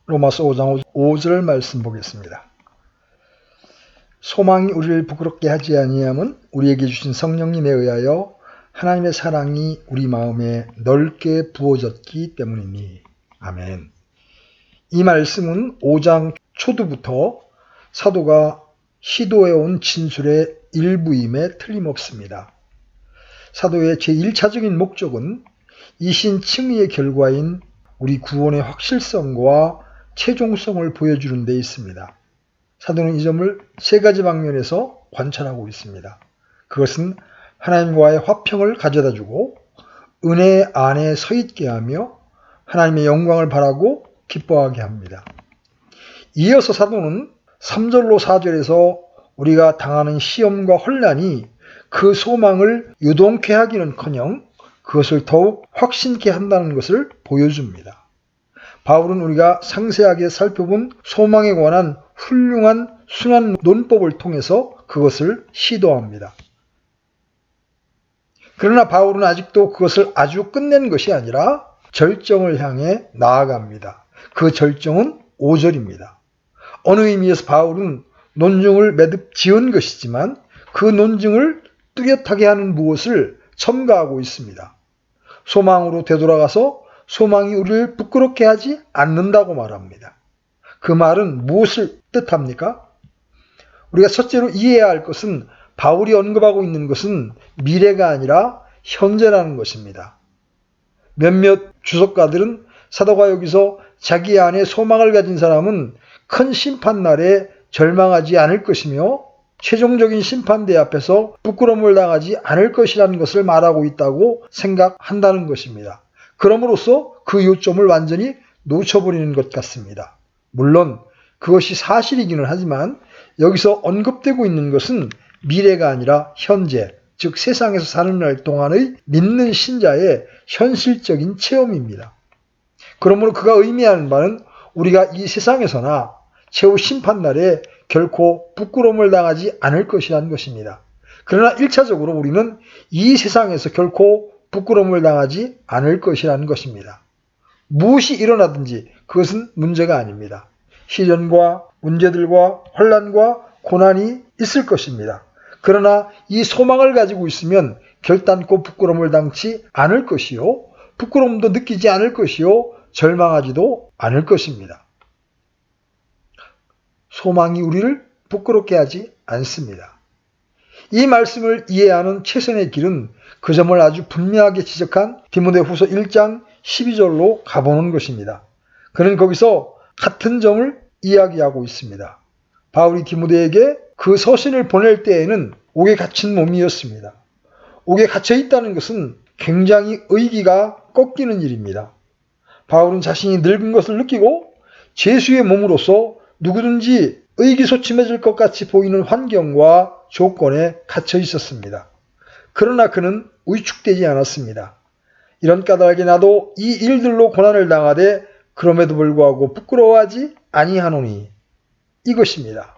로마서 5장 5절 말씀 보겠습니다. 소망이 우리를 부끄럽게 하지 아니함은 우리에게 주신 성령님에 의하여 하나님의 사랑이 우리 마음에 넓게 부어졌기 때문이니. 아멘. 이 말씀은 5장 초두부터 사도가 시도해온 진술의 일부임에 틀림없습니다. 사도의 제1차적인 목적은 이신 칭의의 결과인 우리 구원의 확실성과 최종성을 보여주는 데 있습니다. 사도는 이 점을 세 가지 방면에서 관찰하고 있습니다. 그것은 하나님과의 화평을 가져다주고 은혜 안에 서 있게 하며 하나님의 영광을 바라고 기뻐하게 합니다. 이어서 사도는 3절로 4절에서 우리가 당하는 시험과 혼란이 그 소망을 유동케 하기는커녕 그것을 더욱 확신케 한다는 것을 보여줍니다. 바울은 우리가 상세하게 살펴본 소망에 관한 훌륭한 순환 논법을 통해서 그것을 시도합니다. 그러나 바울은 아직도 그것을 아주 끝낸 것이 아니라 절정을 향해 나아갑니다. 그 절정은 5절입니다. 어느 의미에서 바울은 논증을 매듭 지은 것이지만 그 논증을 뚜렷하게 하는 무엇을 첨가하고 있습니다. 소망으로 되돌아가서 소망이 우리를 부끄럽게 하지 않는다고 말합니다. 그 말은 무엇을 뜻합니까? 우리가 첫째로 이해해야 할 것은 바울이 언급하고 있는 것은 미래가 아니라 현재라는 것입니다. 몇몇 주석가들은 사도가 여기서 자기 안에 소망을 가진 사람은 큰 심판날에 절망하지 않을 것이며 최종적인 심판대 앞에서 부끄러움을 당하지 않을 것이라는 것을 말하고 있다고 생각한다는 것입니다. 그럼으로써 그 요점을 완전히 놓쳐버리는 것 같습니다. 물론 그것이 사실이기는 하지만 여기서 언급되고 있는 것은 미래가 아니라 현재, 즉 세상에서 사는 날 동안의 믿는 신자의 현실적인 체험입니다. 그러므로 그가 의미하는 바는 우리가 이 세상에서나 최후 심판날에 결코 부끄러움을 당하지 않을 것이라는 것입니다. 그러나 1차적으로 우리는 이 세상에서 결코 부끄러움을 당하지 않을 것이라는 것입니다. 무엇이 일어나든지 그것은 문제가 아닙니다. 시련과 문제들과 혼란과 고난이 있을 것입니다. 그러나 이 소망을 가지고 있으면 결단코 부끄러움을 당치 않을 것이요, 부끄러움도 느끼지 않을 것이요, 절망하지도 않을 것입니다. 소망이 우리를 부끄럽게 하지 않습니다. 이 말씀을 이해하는 최선의 길은 그 점을 아주 분명하게 지적한 디모데후서 1장 12절로 가보는 것입니다. 그는 거기서 같은 점을 이야기하고 있습니다. 바울이 디모데에게 그 서신을 보낼 때에는 옥에 갇힌 몸이었습니다. 옥에 갇혀 있다는 것은 굉장히 의기가 꺾이는 일입니다. 바울은 자신이 늙은 것을 느끼고 죄수의 몸으로서 누구든지 의기소침해질 것 같이 보이는 환경과 조건에 갇혀 있었습니다. 그러나 그는 위축되지 않았습니다. 이런 까닭에 나도 이 일들로 고난을 당하되 그럼에도 불구하고 부끄러워하지 아니하노니, 이것입니다.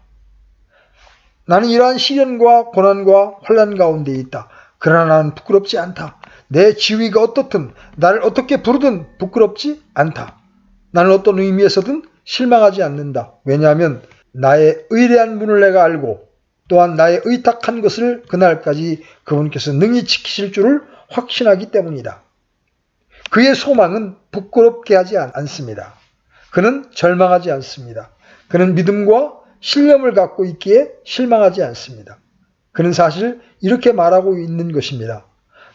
나는 이러한 시련과 고난과 혼란 가운데 있다. 그러나 나는 부끄럽지 않다. 내 지위가 어떻든 나를 어떻게 부르든 부끄럽지 않다. 나는 어떤 의미에서든 실망하지 않는다. 왜냐하면 나의 의뢰한 분을 내가 알고 또한 나의 의탁한 것을 그날까지 그분께서 능히 지키실 줄을 확신하기 때문이다. 그의 소망은 부끄럽게 하지 않습니다. 그는 절망하지 않습니다. 그는 믿음과 신념을 갖고 있기에 실망하지 않습니다. 그는 사실 이렇게 말하고 있는 것입니다.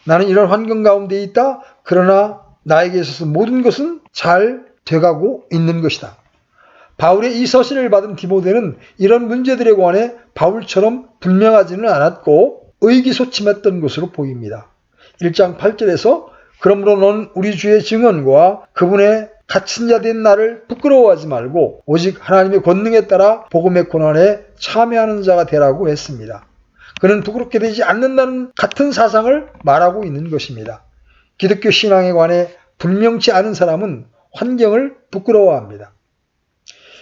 나는 이런 환경 가운데 있다. 그러나 나에게 있어서 모든 것은 잘 돼가고 있는 것이다. 바울의 이 서신을 받은 디모데는 이런 문제들에 관해 바울처럼 분명하지는 않았고 의기소침했던 것으로 보입니다. 1장 8절에서 그러므로 너는 우리 주의 증언과 그분의 갇힌 자 된 나를 부끄러워하지 말고 오직 하나님의 권능에 따라 복음의 고난에 참여하는 자가 되라고 했습니다. 그는 부끄럽게 되지 않는다는 같은 사상을 말하고 있는 것입니다. 기독교 신앙에 관해 분명치 않은 사람은 환경을 부끄러워합니다.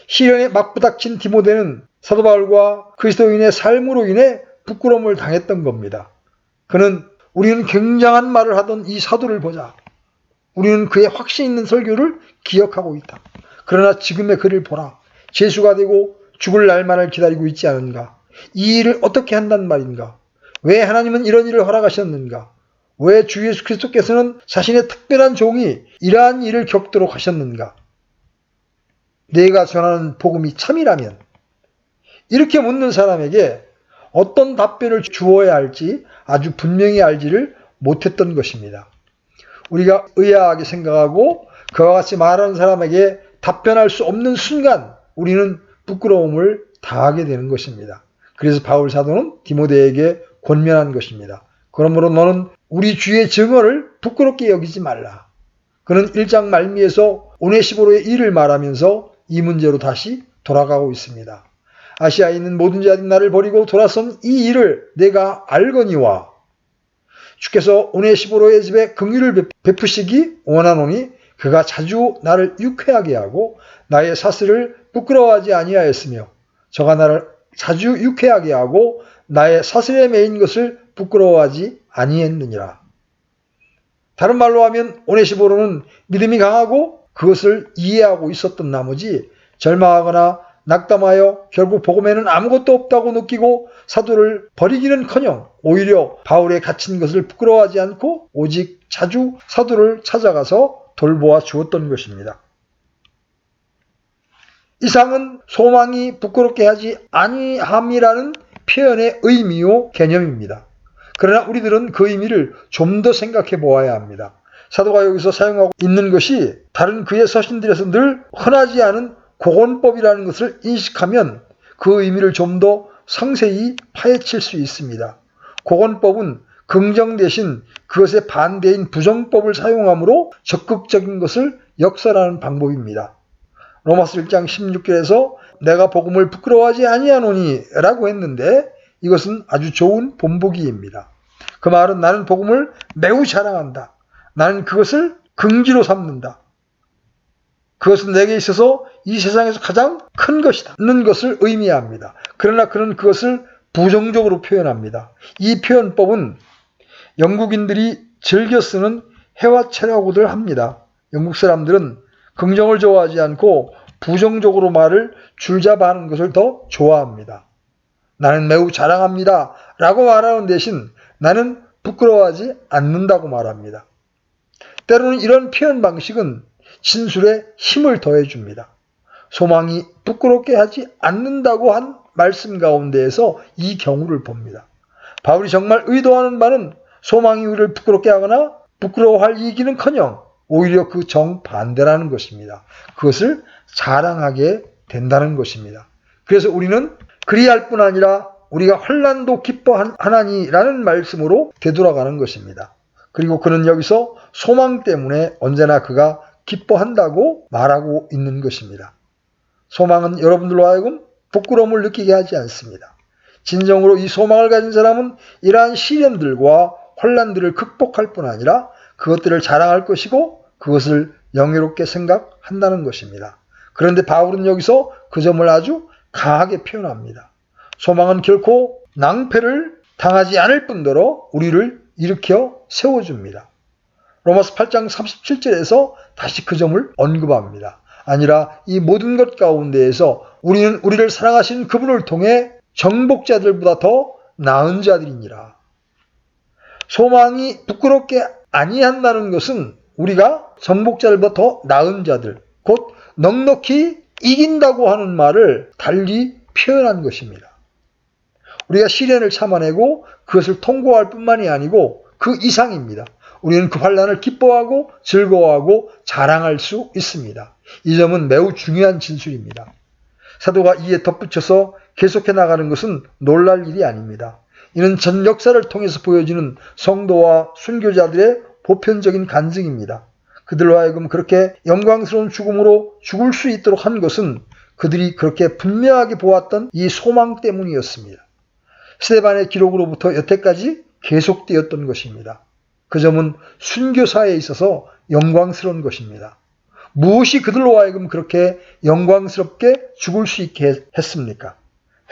시련에 맞부닥친 디모데는 사도 바울과 그리스도인의 삶으로 인해 부끄러움을 당했던 겁니다. 그는 우리는 굉장한 말을 하던 이 사도를 보자. 우리는 그의 확신 있는 설교를 기억하고 있다. 그러나 지금의 그를 보라. 제수가 되고 죽을 날만을 기다리고 있지 않은가? 이 일을 어떻게 한단 말인가? 왜 하나님은 이런 일을 허락하셨는가? 왜 주 예수 그리스도께서는 자신의 특별한 종이 이러한 일을 겪도록 하셨는가? 내가 전하는 복음이 참이라면, 이렇게 묻는 사람에게 어떤 답변을 주어야 할지 아주 분명히 알지를 못했던 것입니다. 우리가 의아하게 생각하고 그와 같이 말하는 사람에게 답변할 수 없는 순간 우리는 부끄러움을 당하게 되는 것입니다. 그래서 바울 사도는 디모데에게 권면한 것입니다. 그러므로 너는 우리 주의 증언을 부끄럽게 여기지 말라. 그는 1장 말미에서 오네시보로의 일을 말하면서 이 문제로 다시 돌아가고 있습니다. 아시아에 있는 모든 자들이 나를 버리고 돌아선 이 일을 내가 알거니와 주께서 오네시보로의 집에 긍휼을 베푸시기 원하노니 그가 자주 나를 유쾌하게 하고 나의 사슬을 부끄러워하지 아니하였으며 저가 나를 자주 유쾌하게 하고 나의 사슬에 매인 것을 부끄러워하지 아니했느니라. 다른 말로 하면 오네시보로는 믿음이 강하고 그것을 이해하고 있었던 나머지 절망하거나 낙담하여 결국 복음에는 아무것도 없다고 느끼고 사도를 버리기는커녕 오히려 바울에 갇힌 것을 부끄러워하지 않고 오직 자주 사도를 찾아가서 돌보아 주었던 것입니다. 이상은 소망이 부끄럽게 하지 아니함이라는 표현의 의미요 개념입니다. 그러나 우리들은 그 의미를 좀 더 생각해 보아야 합니다. 사도가 여기서 사용하고 있는 것이 다른 그의 서신들에서 늘 흔하지 않은 고건법이라는 것을 인식하면 그 의미를 좀 더 상세히 파헤칠 수 있습니다. 고건법은 긍정 대신 그것의 반대인 부정법을 사용함으로 적극적인 것을 역설하는 방법입니다. 로마서 1장 16절에서 내가 복음을 부끄러워하지 아니하노니 라고 했는데 이것은 아주 좋은 본보기입니다. 그 말은 나는 복음을 매우 자랑한다. 나는 그것을 긍지로 삼는다. 그것은 내게 있어서 이 세상에서 가장 큰 것이다는 것을 의미합니다. 그러나 그는 그것을 부정적으로 표현합니다. 이 표현법은 영국인들이 즐겨 쓰는 회화체라고들 합니다. 영국 사람들은 긍정을 좋아하지 않고 부정적으로 말을 줄잡아 하는 것을 더 좋아합니다. 나는 매우 자랑합니다 라고 말하는 대신 나는 부끄러워하지 않는다고 말합니다. 때로는 이런 표현 방식은 진술에 힘을 더해줍니다. 소망이 부끄럽게 하지 않는다고 한 말씀 가운데에서 이 경우를 봅니다. 바울이 정말 의도하는 바는 소망이 우리를 부끄럽게 하거나 부끄러워할 얘기는커녕 오히려 그 정반대라는 것입니다. 그것을 자랑하게 된다는 것입니다. 그래서 우리는 그리할 뿐 아니라 우리가 환난도 기뻐하나니라는 말씀으로 되돌아가는 것입니다. 그리고 그는 여기서 소망 때문에 언제나 그가 기뻐한다고 말하고 있는 것입니다. 소망은 여러분들로 하여금 부끄러움을 느끼게 하지 않습니다. 진정으로 이 소망을 가진 사람은 이러한 시련들과 환난들을 극복할 뿐 아니라 그것들을 자랑할 것이고 그것을 영예롭게 생각한다는 것입니다. 그런데 바울은 여기서 그 점을 아주 강하게 표현합니다. 소망은 결코 낭패를 당하지 않을 뿐더러 우리를 일으켜 세워줍니다. 로마서 8장 37절에서 다시 그 점을 언급합니다. 아니라 이 모든 것 가운데에서 우리는 우리를 사랑하신 그분을 통해 정복자들보다 더 나은 자들이니라. 소망이 부끄럽게 아니한다는 것은 우리가 정복자들보다 더 나은 자들, 곧 넉넉히 이긴다고 하는 말을 달리 표현한 것입니다. 우리가 시련을 참아내고 그것을 통과할 뿐만이 아니고 그 이상입니다. 우리는 그 환난을 기뻐하고 즐거워하고 자랑할 수 있습니다. 이 점은 매우 중요한 진술입니다. 사도가 이에 덧붙여서 계속해 나가는 것은 놀랄 일이 아닙니다. 이는 전 역사를 통해서 보여지는 성도와 순교자들의 보편적인 간증입니다. 그들로 하여금 그렇게 영광스러운 죽음으로 죽을 수 있도록 한 것은 그들이 그렇게 분명하게 보았던 이 소망 때문이었습니다. 스데반의 기록으로부터 여태까지 계속되었던 것입니다. 그 점은 순교사에 있어서 영광스러운 것입니다. 무엇이 그들로 하여금 그렇게 영광스럽게 죽을 수 있게 했습니까?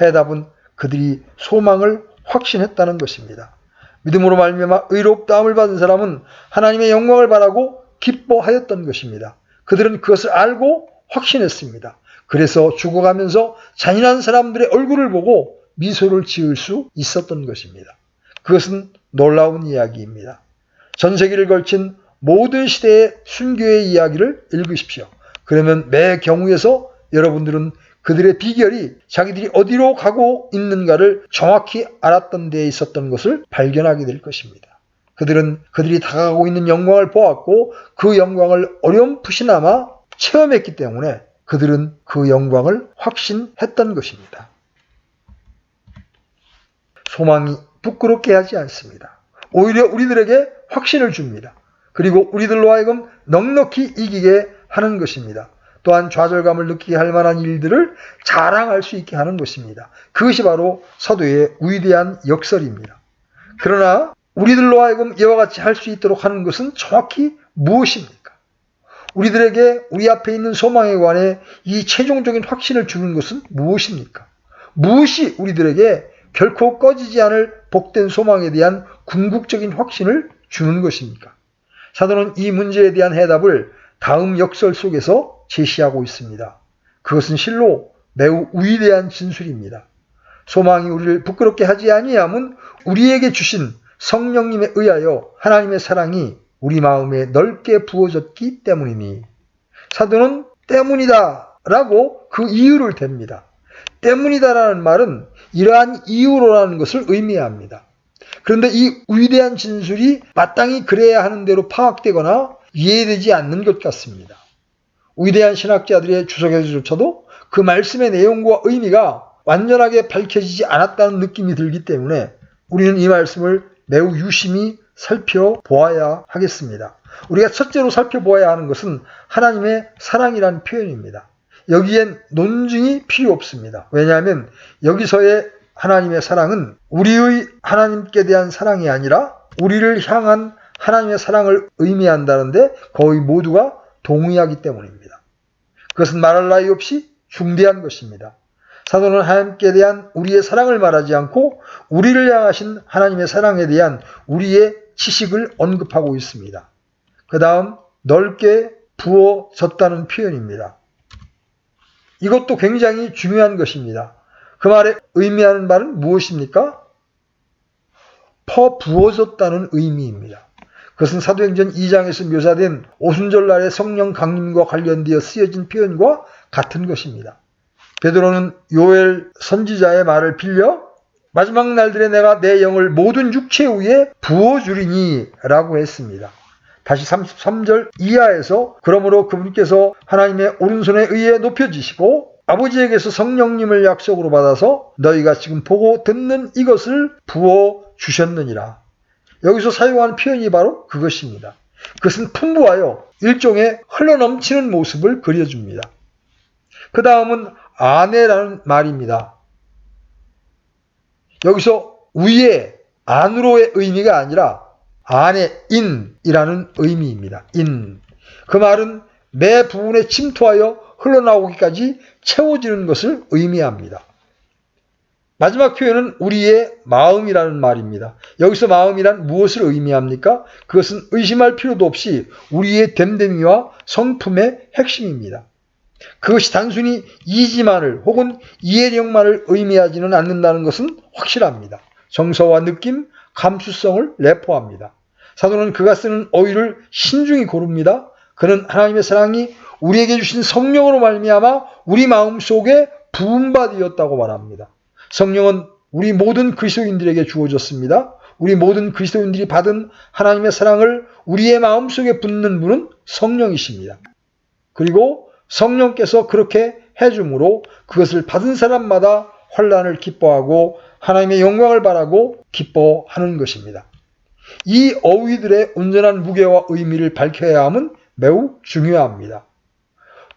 해답은 그들이 소망을 확신했다는 것입니다. 믿음으로 말미암아 의롭다함을 받은 사람은 하나님의 영광을 바라고 기뻐하였던 것입니다. 그들은 그것을 알고 확신했습니다. 그래서 죽어가면서 잔인한 사람들의 얼굴을 보고 미소를 지을 수 있었던 것입니다. 그것은 놀라운 이야기입니다. 전 세기를 걸친 모든 시대의 순교의 이야기를 읽으십시오. 그러면 매 경우에서 여러분들은 그들의 비결이 자기들이 어디로 가고 있는가를 정확히 알았던 데에 있었던 것을 발견하게 될 것입니다. 그들은 그들이 다가가고 있는 영광을 보았고 그 영광을 어렴풋이나마 체험했기 때문에 그들은 그 영광을 확신했던 것입니다. 소망이 부끄럽게 하지 않습니다. 오히려 우리들에게 확신을 줍니다. 그리고 우리들로 하여금 넉넉히 이기게 하는 것입니다. 또한 좌절감을 느끼게 할 만한 일들을 자랑할 수 있게 하는 것입니다. 그것이 바로 사도의 위대한 역설입니다. 그러나 우리들로 하여금 이와 같이 할 수 있도록 하는 것은 정확히 무엇입니까? 우리들에게 우리 앞에 있는 소망에 관해 이 최종적인 확신을 주는 것은 무엇입니까? 무엇이 우리들에게 결코 꺼지지 않을 복된 소망에 대한 궁극적인 확신을 주는 것입니까? 사도는 이 문제에 대한 해답을 다음 역설 속에서 제시하고 있습니다. 그것은 실로 매우 위대한 진술입니다. 소망이 우리를 부끄럽게 하지 아니함은 우리에게 주신 성령님에 의하여 하나님의 사랑이 우리 마음에 넓게 부어졌기 때문이니. 사도는 때문이다 라고 그 이유를 댑니다. 때문이다라는 말은 이러한 이유로라는 것을 의미합니다. 그런데 이 위대한 진술이 마땅히 그래야 하는 대로 파악되거나 이해되지 않는 것 같습니다. 위대한 신학자들의 주석에서조차도 그 말씀의 내용과 의미가 완전하게 밝혀지지 않았다는 느낌이 들기 때문에 우리는 이 말씀을 매우 유심히 살펴보아야 하겠습니다. 우리가 첫째로 살펴보아야 하는 것은 하나님의 사랑이라는 표현입니다. 여기엔 논증이 필요 없습니다. 왜냐하면 여기서의 하나님의 사랑은 우리의 하나님께 대한 사랑이 아니라 우리를 향한 하나님의 사랑을 의미한다는데 거의 모두가 동의하기 때문입니다. 그것은 말할 나위 없이 중대한 것입니다. 사도는 하나님께 대한 우리의 사랑을 말하지 않고 우리를 향하신 하나님의 사랑에 대한 우리의 지식을 언급하고 있습니다. 그 다음 넓게 부어졌다는 표현입니다. 이것도 굉장히 중요한 것입니다. 그 말에 의미하는 말은 무엇입니까? 퍼부어졌다는 의미입니다. 그것은 사도행전 2장에서 묘사된 오순절날의 성령 강림과 관련되어 쓰여진 표현과 같은 것입니다. 베드로는 요엘 선지자의 말을 빌려 마지막 날들에 내가 내 영을 모든 육체 위에 부어주리니 라고 했습니다. 다시 33절 이하에서 그러므로 그분께서 하나님의 오른손에 의해 높여지시고 아버지에게서 성령님을 약속으로 받아서 너희가 지금 보고 듣는 이것을 부어주셨느니라. 여기서 사용한 표현이 바로 그것입니다. 그것은 풍부하여 일종의 흘러넘치는 모습을 그려줍니다. 그 다음은 안에라는 말입니다. 여기서 위에 안으로의 의미가 아니라 안에 인이라는 의미입니다. 인. 그 말은 매 부분에 침투하여 흘러나오기까지 채워지는 것을 의미합니다. 마지막 표현은 우리의 마음이라는 말입니다. 여기서 마음이란 무엇을 의미합니까? 그것은 의심할 필요도 없이 우리의 됨됨이와 성품의 핵심입니다. 그것이 단순히 이지만을 혹은 이해력만을 의미하지는 않는다는 것은 확실합니다. 정서와 느낌, 감수성을 내포합니다. 사도는 그가 쓰는 어휘를 신중히 고릅니다. 그는 하나님의 사랑이 우리에게 주신 성령으로 말미암아 우리 마음속에 부은 바 되었다고 말합니다. 성령은 우리 모든 그리스도인들에게 주어졌습니다. 우리 모든 그리스도인들이 받은 하나님의 사랑을 우리의 마음속에 붓는 분은 성령이십니다. 그리고 성령께서 그렇게 해줌으로 그것을 받은 사람마다 환난을 기뻐하고 하나님의 영광을 바라고 기뻐하는 것입니다. 이 어휘들의 온전한 무게와 의미를 밝혀야 함은 매우 중요합니다.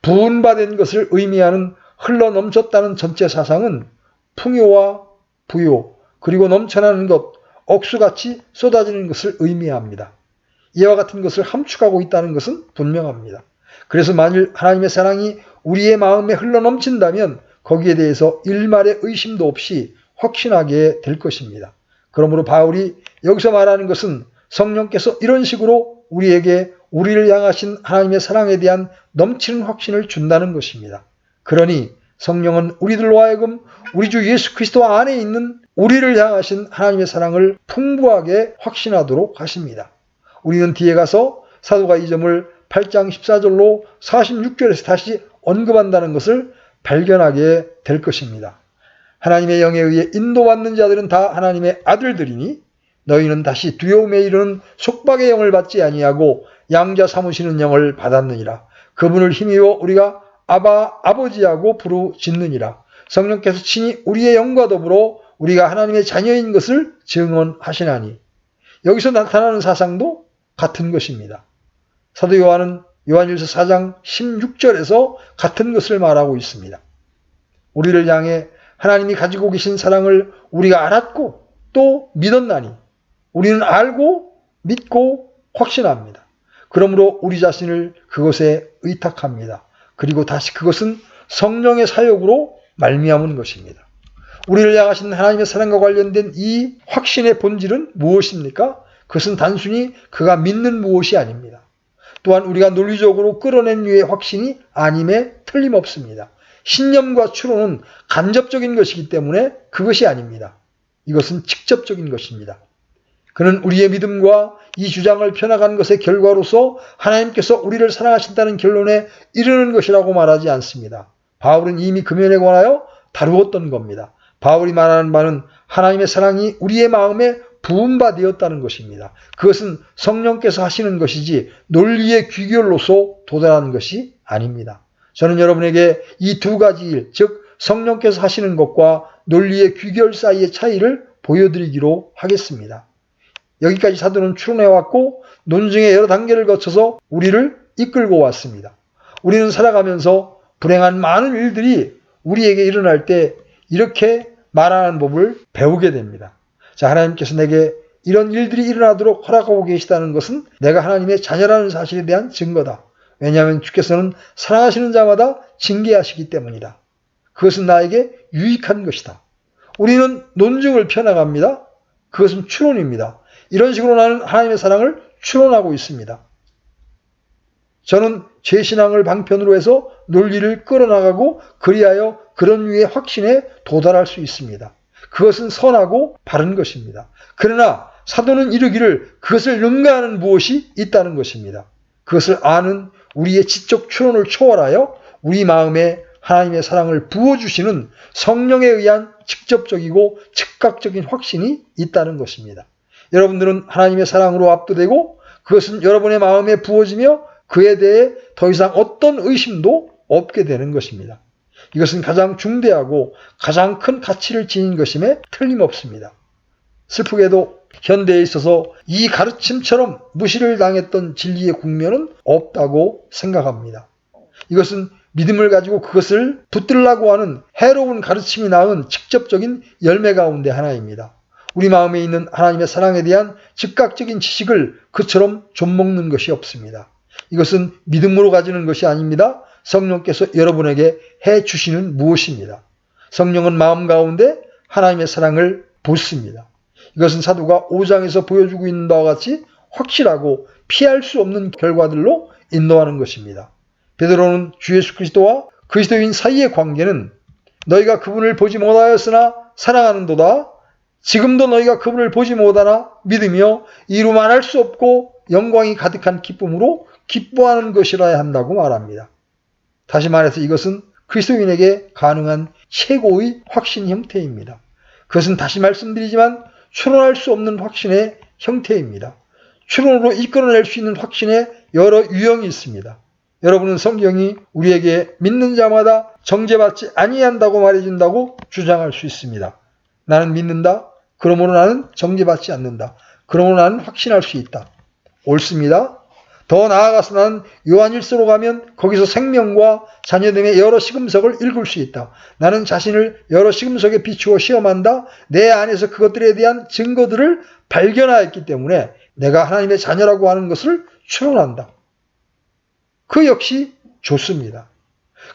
부은받은 것을 의미하는 흘러넘쳤다는 전체 사상은 풍요와 부요, 그리고 넘쳐나는 것, 억수같이 쏟아지는 것을 의미합니다. 이와 같은 것을 함축하고 있다는 것은 분명합니다. 그래서 만일 하나님의 사랑이 우리의 마음에 흘러넘친다면 거기에 대해서 일말의 의심도 없이 확신하게 될 것입니다. 그러므로 바울이 여기서 말하는 것은 성령께서 이런 식으로 우리에게 우리를 향하신 하나님의 사랑에 대한 넘치는 확신을 준다는 것입니다. 그러니 성령은 우리들로 하여금 우리 주 예수 그리스도 안에 있는 우리를 향하신 하나님의 사랑을 풍부하게 확신하도록 하십니다. 우리는 뒤에 가서 사도가 이 점을 8장 14절로 46절에서 다시 언급한다는 것을 발견하게 될 것입니다. 하나님의 영에 의해 인도받는 자들은 다 하나님의 아들들이니 너희는 다시 두려움에 이르는 속박의 영을 받지 아니하고 양자 삼으시는 영을 받았느니라. 그분을 힘입어 우리가 아바 아버지하고 부르짖느니라. 성령께서 친히 우리의 영과 더불어 우리가 하나님의 자녀인 것을 증언하시나니. 여기서 나타나는 사상도 같은 것입니다. 사도 요한은 요한일서 4장 16절에서 같은 것을 말하고 있습니다. 우리를 향해 하나님이 가지고 계신 사랑을 우리가 알았고 또 믿었나니 우리는 알고 믿고 확신합니다. 그러므로 우리 자신을 그것에 의탁합니다. 그리고 다시 그것은 성령의 사역으로 말미암은 것입니다. 우리를 향하신 하나님의 사랑과 관련된 이 확신의 본질은 무엇입니까? 그것은 단순히 그가 믿는 무엇이 아닙니다. 또한 우리가 논리적으로 끌어낸 류의 확신이 아님에 틀림없습니다. 신념과 추론은 간접적인 것이기 때문에 그것이 아닙니다. 이것은 직접적인 것입니다. 그는 우리의 믿음과 이 주장을 펴나간 것의 결과로서 하나님께서 우리를 사랑하신다는 결론에 이르는 것이라고 말하지 않습니다. 바울은 이미 그 면에 관하여 다루었던 겁니다. 바울이 말하는 바는 하나님의 사랑이 우리의 마음에 부은 바 되었다는 것입니다. 그것은 성령께서 하시는 것이지 논리의 귀결로서 도달하는 것이 아닙니다. 저는 여러분에게 이 두 가지 일, 즉 성령께서 하시는 것과 논리의 귀결 사이의 차이를 보여드리기로 하겠습니다. 여기까지 사도는 추론해왔고 논증의 여러 단계를 거쳐서 우리를 이끌고 왔습니다. 우리는 살아가면서 불행한 많은 일들이 우리에게 일어날 때 이렇게 말하는 법을 배우게 됩니다. 자, 하나님께서 내게 이런 일들이 일어나도록 허락하고 계시다는 것은 내가 하나님의 자녀라는 사실에 대한 증거다. 왜냐하면 주께서는 사랑하시는 자마다 징계하시기 때문이다. 그것은 나에게 유익한 것이다. 우리는 논증을 펴나갑니다. 그것은 추론입니다. 이런 식으로 나는 하나님의 사랑을 추론하고 있습니다. 저는 제 신앙을 방편으로 해서 논리를 끌어나가고 그리하여 그런 류의 확신에 도달할 수 있습니다. 그것은 선하고 바른 것입니다. 그러나 사도는 이르기를 그것을 능가하는 무엇이 있다는 것입니다. 그것을 아는 우리의 지적 추론을 초월하여 우리 마음에 하나님의 사랑을 부어주시는 성령에 의한 직접적이고 즉각적인 확신이 있다는 것입니다. 여러분들은 하나님의 사랑으로 압도되고 그것은 여러분의 마음에 부어지며 그에 대해 더 이상 어떤 의심도 없게 되는 것입니다. 이것은 가장 중대하고 가장 큰 가치를 지닌 것임에 틀림없습니다. 슬프게도 현대에 있어서 이 가르침처럼 무시를 당했던 진리의 국면은 없다고 생각합니다. 이것은 믿음을 가지고 그것을 붙들라고 하는 해로운 가르침이 낳은 직접적인 열매 가운데 하나입니다. 우리 마음에 있는 하나님의 사랑에 대한 즉각적인 지식을 그처럼 좀먹는 것이 없습니다. 이것은 믿음으로 가지는 것이 아닙니다. 성령께서 여러분에게 해주시는 무엇입니다. 성령은 마음 가운데 하나님의 사랑을 붓습니다. 이것은 사도가 5장에서 보여주고 있는 바와 같이 확실하고 피할 수 없는 결과들로 인도하는 것입니다. 베드로는 주 예수 그리스도와 그리스도인 사이의 관계는 너희가 그분을 보지 못하였으나 사랑하는도다. 지금도 너희가 그분을 보지 못하나 믿으며 이루 말할 수 없고 영광이 가득한 기쁨으로 기뻐하는 것이라야 한다고 말합니다. 다시 말해서 이것은 그리스도인에게 가능한 최고의 확신 형태입니다. 그것은 다시 말씀드리지만 추론할 수 없는 확신의 형태입니다. 추론으로 이끌어낼 수 있는 확신의 여러 유형이 있습니다. 여러분은 성경이 우리에게 믿는 자마다 정죄받지 아니한다고 말해준다고 주장할 수 있습니다. 나는 믿는다. 그러므로 나는 정죄받지 않는다. 그러므로 나는 확신할 수 있다. 옳습니다. 더 나아가서 나는 요한일서로 가면 거기서 생명과 자녀됨의 여러 시금석을 읽을 수 있다. 나는 자신을 여러 시금석에 비추어 시험한다. 내 안에서 그것들에 대한 증거들을 발견하였기 때문에 내가 하나님의 자녀라고 하는 것을 추론한다. 그 역시 좋습니다.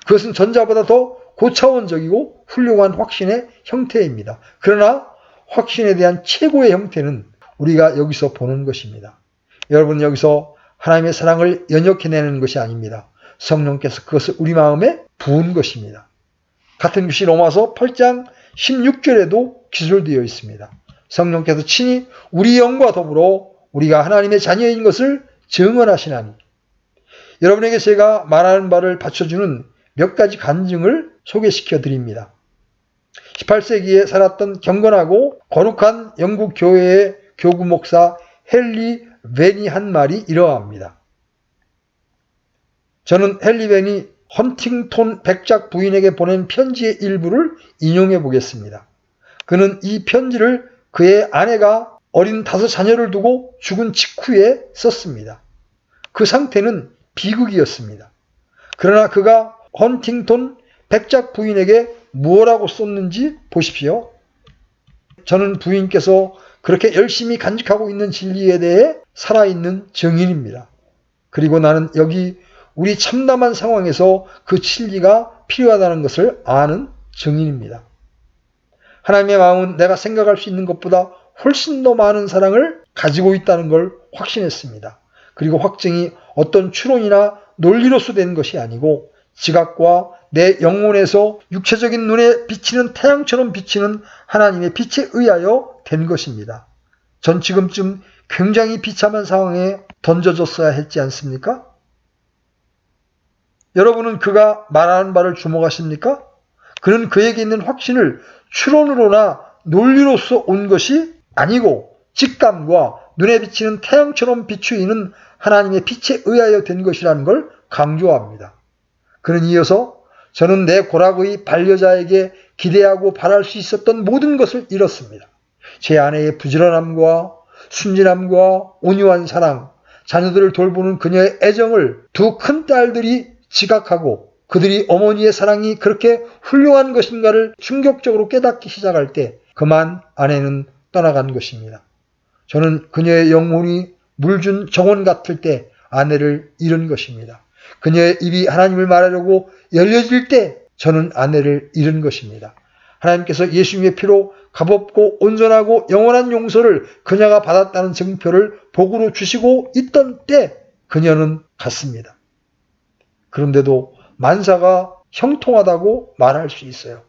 그것은 전자보다 더 고차원적이고 훌륭한 확신의 형태입니다. 그러나 확신에 대한 최고의 형태는 우리가 여기서 보는 것입니다. 여러분 여기서 하나님의 사랑을 연역해내는 것이 아닙니다. 성령께서 그것을 우리 마음에 부은 것입니다. 같은 것이 로마서 8장 16절에도 기술되어 있습니다. 성령께서 친히 우리 영과 더불어 우리가 하나님의 자녀인 것을 증언하시나니. 여러분에게 제가 말하는 바를 받쳐주는 몇 가지 간증을 소개시켜 드립니다. 18세기에 살았던 경건하고 거룩한 영국 교회의 교구 목사 헨리 벤이 한 말이 이러합니다. 저는 헨리 벤이 헌팅톤 백작 부인에게 보낸 편지의 일부를 인용해 보겠습니다. 그는 이 편지를 그의 아내가 어린 5 자녀를 두고 죽은 직후에 썼습니다. 그 상태는 비극이었습니다. 그러나 그가 헌팅톤 백작 부인에게 무엇라고 썼는지 보십시오. 저는 부인께서 그렇게 열심히 간직하고 있는 진리에 대해 살아있는 증인입니다. 그리고 나는 여기 우리 참담한 상황에서 그 진리가 필요하다는 것을 아는 증인입니다. 하나님의 마음은 내가 생각할 수 있는 것보다 훨씬 더 많은 사랑을 가지고 있다는 걸 확신했습니다. 그리고 확증이 어떤 추론이나 논리로서 된 것이 아니고 지각과 내 영혼에서 육체적인 눈에 비치는 태양처럼 비치는 하나님의 빛에 의하여 된 것입니다. 전 지금쯤 굉장히 비참한 상황에 던져졌어야 했지 않습니까? 여러분은 그가 말하는 바를 주목하십니까? 그는 그에게 있는 확신을 추론으로나 논리로서 온 것이 아니고 직감과 눈에 비치는 태양처럼 비추이는 하나님의 빛에 의하여 된 것이라는 걸 강조합니다. 그는 이어서 저는 내 고락의 반려자에게 기대하고 바랄 수 있었던 모든 것을 잃었습니다. 제 아내의 부지런함과 순진함과 온유한 사랑, 자녀들을 돌보는 그녀의 애정을 두 큰딸들이 지각하고 그들이 어머니의 사랑이 그렇게 훌륭한 것인가를 충격적으로 깨닫기 시작할 때 그만 아내는 떠나간 것입니다. 저는 그녀의 영혼이 물준 정원 같을 때 아내를 잃은 것입니다. 그녀의 입이 하나님을 말하려고 열려질 때 저는 아내를 잃은 것입니다. 하나님께서 예수님의 피로 값없고 온전하고 영원한 용서를 그녀가 받았다는 증표를 복으로 주시고 있던 때 그녀는 갔습니다. 그런데도 만사가 형통하다고 말할 수 있어요.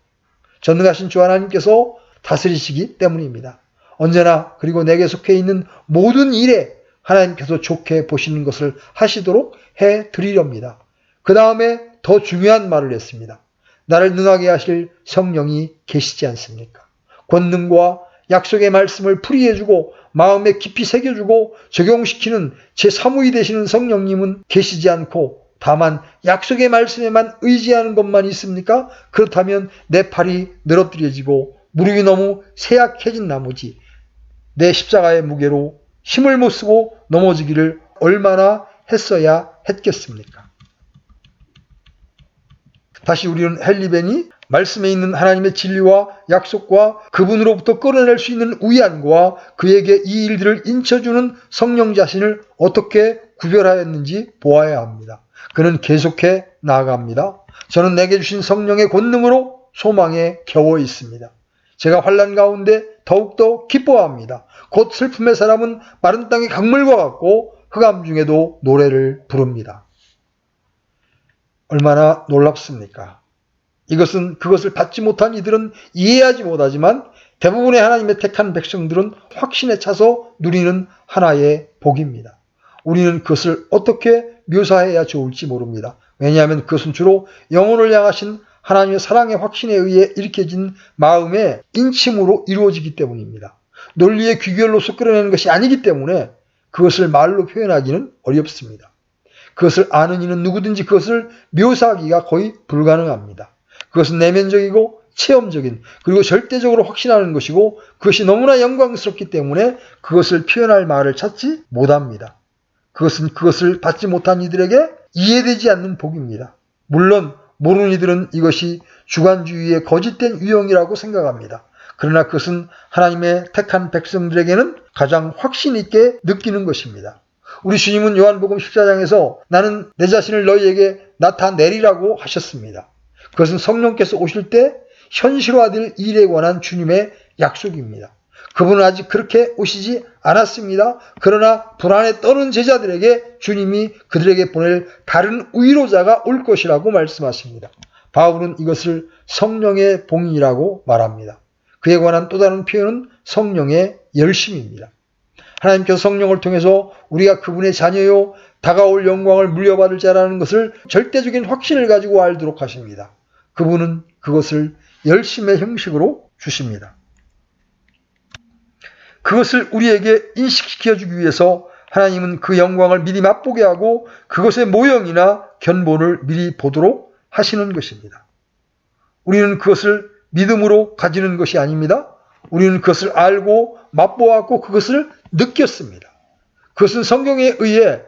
전능하신 주 하나님께서 다스리시기 때문입니다. 언제나 그리고 내게 속해 있는 모든 일에 하나님께서 좋게 보시는 것을 하시도록 해드리렵니다. 그 다음에 더 중요한 말을 했습니다. 나를 능하게 하실 성령이 계시지 않습니까? 권능과 약속의 말씀을 풀이해주고 마음에 깊이 새겨주고 적용시키는 제3의 되시는 성령님은 계시지 않고 다만 약속의 말씀에만 의지하는 것만 있습니까? 그렇다면 내 팔이 늘어뜨려지고 무릎이 너무 쇠약해진 나머지 내 십자가의 무게로 힘을 못 쓰고 넘어지기를 얼마나 했어야 했겠습니까? 다시 우리는 헨리 벤이 말씀에 있는 하나님의 진리와 약속과 그분으로부터 끌어낼 수 있는 위안과 그에게 이 일들을 인쳐주는 성령 자신을 어떻게 구별하였는지 보아야 합니다. 그는 계속해 나아갑니다. 저는 내게 주신 성령의 권능으로 소망에 겨워 있습니다. 제가 환난 가운데 더욱더 기뻐합니다. 곧 슬픔의 사람은 마른 땅의 강물과 같고 흑암 중에도 노래를 부릅니다. 얼마나 놀랍습니까? 이것은 그것을 받지 못한 이들은 이해하지 못하지만 대부분의 하나님의 택한 백성들은 확신에 차서 누리는 하나의 복입니다. 우리는 그것을 어떻게 묘사해야 좋을지 모릅니다. 왜냐하면 그것은 주로 영혼을 향하신 하나님의 사랑의 확신에 의해 일으켜진 마음의 인침으로 이루어지기 때문입니다. 논리의 귀결로서 끌어내는 것이 아니기 때문에 그것을 말로 표현하기는 어렵습니다. 그것을 아는 이는 누구든지 그것을 묘사하기가 거의 불가능합니다. 그것은 내면적이고 체험적인 그리고 절대적으로 확신하는 것이고 그것이 너무나 영광스럽기 때문에 그것을 표현할 말을 찾지 못합니다. 그것은 그것을 받지 못한 이들에게 이해되지 않는 복입니다. 물론 모르는 이들은 이것이 주관주의의 거짓된 유형이라고 생각합니다. 그러나 그것은 하나님의 택한 백성들에게는 가장 확신 있게 느끼는 것입니다. 우리 주님은 요한복음 14장에서 나는 내 자신을 너희에게 나타내리라고 하셨습니다. 그것은 성령께서 오실 때 현실화될 일에 관한 주님의 약속입니다. 그분은 아직 그렇게 오시지 않았습니다. 그러나 불안에 떠는 제자들에게 주님이 그들에게 보낼 다른 위로자가 올 것이라고 말씀하십니다. 바울은 이것을 성령의 봉인이라고 말합니다. 그에 관한 또 다른 표현은 성령의 열심입니다. 하나님께서 성령을 통해서 우리가 그분의 자녀요 다가올 영광을 물려받을 자라는 것을 절대적인 확신을 가지고 알도록 하십니다. 그분은 그것을 열심의 형식으로 주십니다. 그것을 우리에게 인식시켜주기 위해서 하나님은 그 영광을 미리 맛보게 하고 그것의 모형이나 견본을 미리 보도록 하시는 것입니다. 우리는 그것을 믿음으로 가지는 것이 아닙니다. 우리는 그것을 알고 맛보았고 그것을 느꼈습니다. 그것은 성경에 의해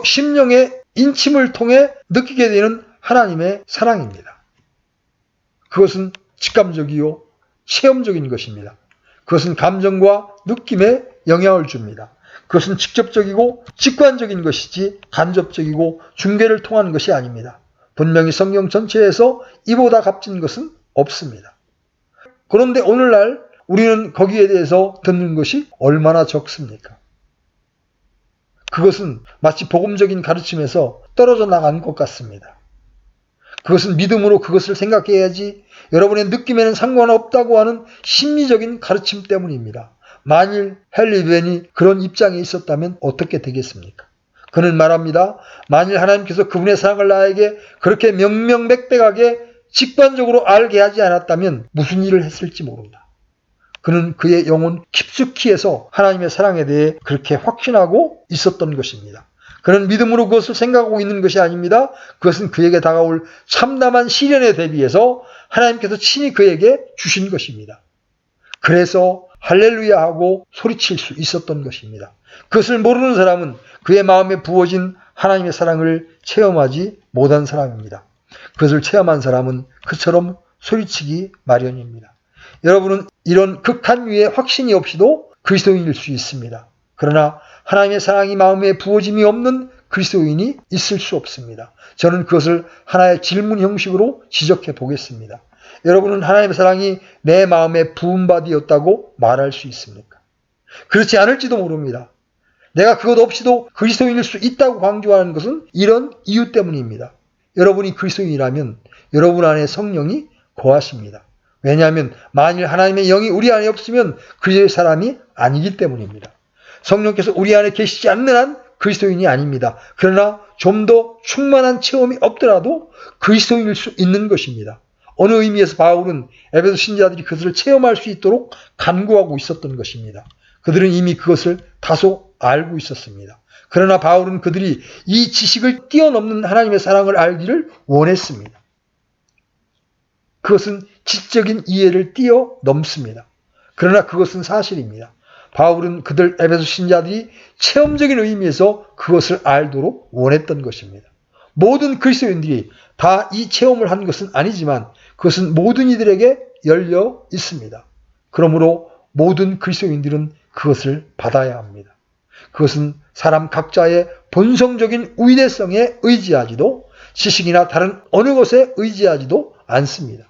심령의 인침을 통해 느끼게 되는 하나님의 사랑입니다. 그것은 직감적이요 체험적인 것입니다. 그것은 감정과 느낌에 영향을 줍니다. 그것은 직접적이고 직관적인 것이지 간접적이고 중개를 통하는 것이 아닙니다. 분명히 성경 전체에서 이보다 값진 것은 없습니다. 그런데 오늘날 우리는 거기에 대해서 듣는 것이 얼마나 적습니까? 그것은 마치 복음적인 가르침에서 떨어져 나간 것 같습니다. 그것은 믿음으로 그것을 생각해야지 여러분의 느낌에는 상관없다고 하는 심리적인 가르침 때문입니다. 만일 헨리 벤이 그런 입장에 있었다면 어떻게 되겠습니까? 그는 말합니다. 만일 하나님께서 그분의 사랑을 나에게 그렇게 명명백백하게 직관적으로 알게 하지 않았다면 무슨 일을 했을지 모른다. 그는 그의 영혼 깊숙이 해서 하나님의 사랑에 대해 그렇게 확신하고 있었던 것입니다. 그는 믿음으로 그것을 생각하고 있는 것이 아닙니다. 그것은 그에게 다가올 참담한 시련에 대비해서 하나님께서 친히 그에게 주신 것입니다. 그래서 할렐루야 하고 소리칠 수 있었던 것입니다. 그것을 모르는 사람은 그의 마음에 부어진 하나님의 사랑을 체험하지 못한 사람입니다. 그것을 체험한 사람은 그처럼 소리치기 마련입니다. 여러분은 이런 극한 위에 확신이 없이도 그리스도인일 수 있습니다. 그러나 하나님의 사랑이 마음에 부어짐이 없는 그리스도인이 있을 수 없습니다. 저는 그것을 하나의 질문 형식으로 지적해 보겠습니다. 여러분은 하나님의 사랑이 내 마음에 부은 바 되었다고 말할 수 있습니까? 그렇지 않을지도 모릅니다. 내가 그것 없이도 그리스도인일 수 있다고 강조하는 것은 이런 이유 때문입니다. 여러분이 그리스도인이라면 여러분 안에 성령이 거하십니다. 왜냐하면 만일 하나님의 영이 우리 안에 없으면 그리스도의 사람이 아니기 때문입니다. 성령께서 우리 안에 계시지 않는 한 그리스도인이 아닙니다. 그러나 좀 더 충만한 체험이 없더라도 그리스도인일 수 있는 것입니다. 어느 의미에서 바울은 에베소 신자들이 그것을 체험할 수 있도록 간구하고 있었던 것입니다. 그들은 이미 그것을 다소 알고 있었습니다. 그러나 바울은 그들이 이 지식을 뛰어넘는 하나님의 사랑을 알기를 원했습니다. 그것은 지적인 이해를 뛰어넘습니다. 그러나 그것은 사실입니다. 바울은 그들 에베소 신자들이 체험적인 의미에서 그것을 알도록 원했던 것입니다. 모든 그리스도인들이 다 이 체험을 한 것은 아니지만 그것은 모든 이들에게 열려 있습니다. 그러므로 모든 그리스도인들은 그것을 받아야 합니다. 그것은 사람 각자의 본성적인 위대성에 의지하지도 지식이나 다른 어느 것에 의지하지도 않습니다.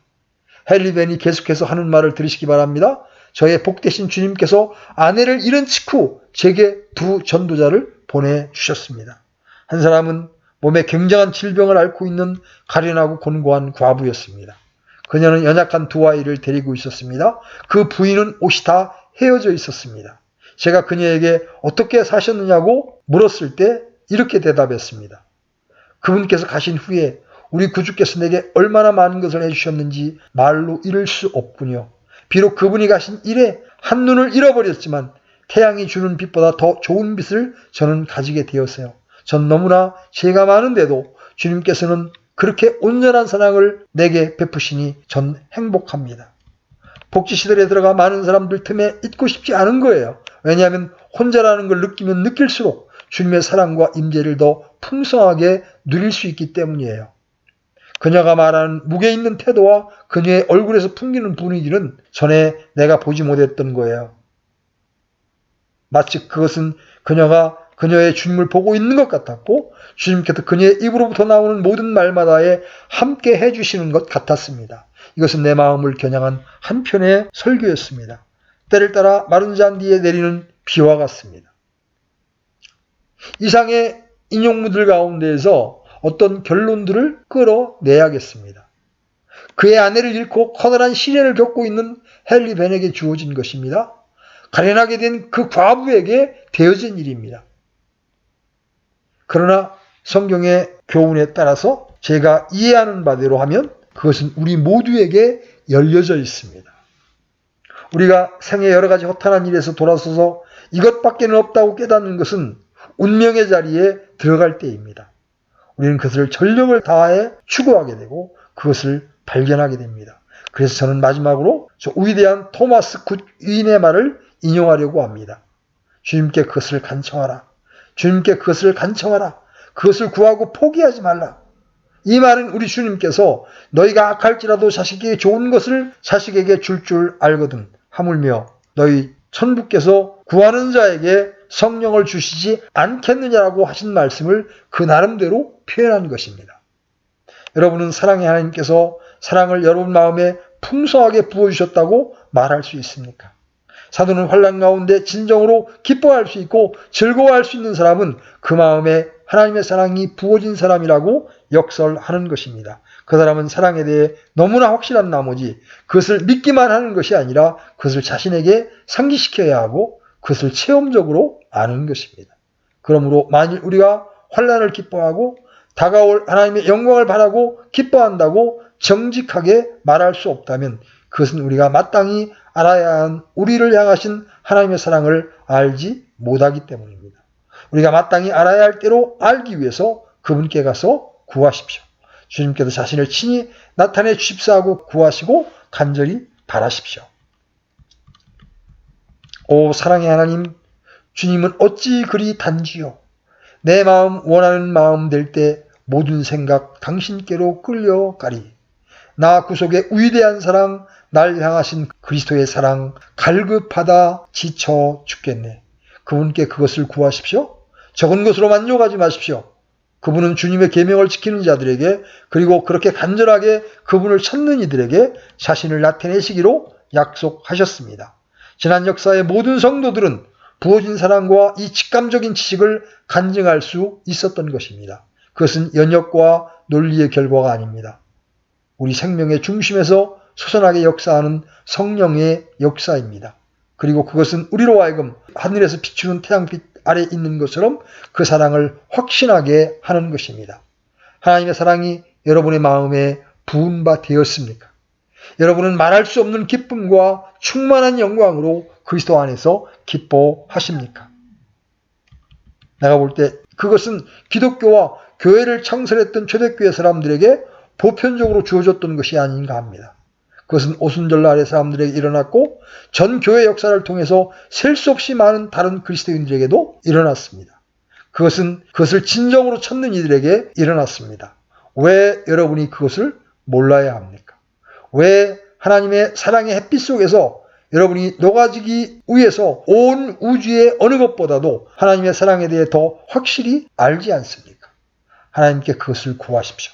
헨리 벤이 계속해서 하는 말을 들으시기 바랍니다. 저의 복되신 주님께서 아내를 잃은 직후 제게 두 전도자를 보내주셨습니다. 한 사람은 몸에 굉장한 질병을 앓고 있는 가련하고 곤고한 과부였습니다. 그녀는 연약한 두 아이를 데리고 있었습니다. 그 부인은 옷이 다 헤어져 있었습니다. 제가 그녀에게 어떻게 사셨느냐고 물었을 때 이렇게 대답했습니다. 그분께서 가신 후에 우리 구주께서 내게 얼마나 많은 것을 해주셨는지 말로 이룰 수 없군요. 비록 그분이 가신 이래 한눈을 잃어버렸지만 태양이 주는 빛보다 더 좋은 빛을 저는 가지게 되었어요. 전 너무나 죄가 많은데도 주님께서는 그렇게 온전한 사랑을 내게 베푸시니 전 행복합니다. 복지시설에 들어가 많은 사람들 틈에 있고 싶지 않은 거예요. 왜냐하면 혼자라는 걸 느끼면 느낄수록 주님의 사랑과 임재를 더 풍성하게 누릴 수 있기 때문이에요. 그녀가 말하는 무게 있는 태도와 그녀의 얼굴에서 풍기는 분위기는 전에 내가 보지 못했던 거예요. 마치 그것은 그녀가 그녀의 주님을 보고 있는 것 같았고 주님께서 그녀의 입으로부터 나오는 모든 말마다에 함께 해주시는 것 같았습니다. 이것은 내 마음을 겨냥한 한편의 설교였습니다. 때를 따라 마른 잔디에 내리는 비와 같습니다. 이상의 인용문들 가운데에서 어떤 결론들을 끌어내야겠습니다. 그의 아내를 잃고 커다란 시련을 겪고 있는 헨리 벤에게 주어진 것입니다. 가련하게 된 그 과부에게 되어진 일입니다. 그러나 성경의 교훈에 따라서 제가 이해하는 바대로 하면 그것은 우리 모두에게 열려져 있습니다. 우리가 생애 여러 가지 허탄한 일에서 돌아서서 이것밖에는 없다고 깨닫는 것은 운명의 자리에 들어갈 때입니다. 우리는 그것을 전력을 다해 추구하게 되고 그것을 발견하게 됩니다. 그래서 저는 마지막으로 저 위대한 토마스 굿 위인의 말을 인용하려고 합니다. 주님께 그것을 간청하라. 주님께 그것을 간청하라. 그것을 구하고 포기하지 말라. 이 말은 우리 주님께서 너희가 악할지라도 자식에게 좋은 것을 자식에게 줄 알거든 하물며 너희 천부께서 구하는 자에게 성령을 주시지 않겠느냐라고 하신 말씀을 그 나름대로 표현한 것입니다. 여러분은 사랑의 하나님께서 사랑을 여러분 마음에 풍성하게 부어주셨다고 말할 수 있습니까? 사도는 환난 가운데 진정으로 기뻐할 수 있고 즐거워할 수 있는 사람은 그 마음에 하나님의 사랑이 부어진 사람이라고 역설하는 것입니다. 그 사람은 사랑에 대해 너무나 확실한 나머지 그것을 믿기만 하는 것이 아니라 그것을 자신에게 상기시켜야 하고 그것을 체험적으로 아는 것입니다. 그러므로 만일 우리가 환난을 기뻐하고 다가올 하나님의 영광을 바라고 기뻐한다고 정직하게 말할 수 없다면 그것은 우리가 마땅히 알아야 한 우리를 향하신 하나님의 사랑을 알지 못하기 때문입니다. 우리가 마땅히 알아야 할 대로 알기 위해서 그분께 가서 구하십시오. 주님께서 자신을 친히 나타내 주십사 하고 구하시고 간절히 바라십시오. 오 사랑의 하나님, 주님은 어찌 그리 단지요. 내 마음 원하는 마음 될 때 모든 생각 당신께로 끌려가리. 나 구속의 위대한 사랑, 날 향하신 그리스도의 사랑, 갈급하다 지쳐 죽겠네. 그분께 그것을 구하십시오. 적은 것으로 만족하지 마십시오. 그분은 주님의 계명을 지키는 자들에게 그리고 그렇게 간절하게 그분을 찾는 이들에게 자신을 나타내시기로 약속하셨습니다. 지난 역사의 모든 성도들은 부어진 사랑과 이 직감적인 지식을 간증할 수 있었던 것입니다. 그것은 연역과 논리의 결과가 아닙니다. 우리 생명의 중심에서 소선하게 역사하는 성령의 역사입니다. 그리고 그것은 우리로 하여금 하늘에서 비추는 태양빛 아래 있는 것처럼 그 사랑을 확신하게 하는 것입니다. 하나님의 사랑이 여러분의 마음에 부은 바 되었습니까? 여러분은 말할 수 없는 기쁨과 충만한 영광으로 그리스도 안에서 기뻐하십니까? 내가 볼 때 그것은 기독교와 교회를 창설했던 초대교회 사람들에게 보편적으로 주어졌던 것이 아닌가 합니다. 그것은 오순절날의 사람들에게 일어났고 전 교회 역사를 통해서 셀 수 없이 많은 다른 그리스도인들에게도 일어났습니다. 그것은 그것을 진정으로 찾는 이들에게 일어났습니다. 왜 여러분이 그것을 몰라야 합니까? 왜 하나님의 사랑의 햇빛 속에서 여러분이 녹아지기 위해서 온 우주의 어느 것보다도 하나님의 사랑에 대해 더 확실히 알지 않습니까? 하나님께 그것을 구하십시오.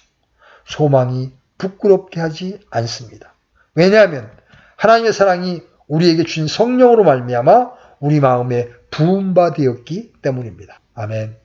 소망이 부끄럽게 하지 않습니다. 왜냐하면 하나님의 사랑이 우리에게 주신 성령으로 말미암아 우리 마음에 부은 바 되었기 때문입니다. 아멘.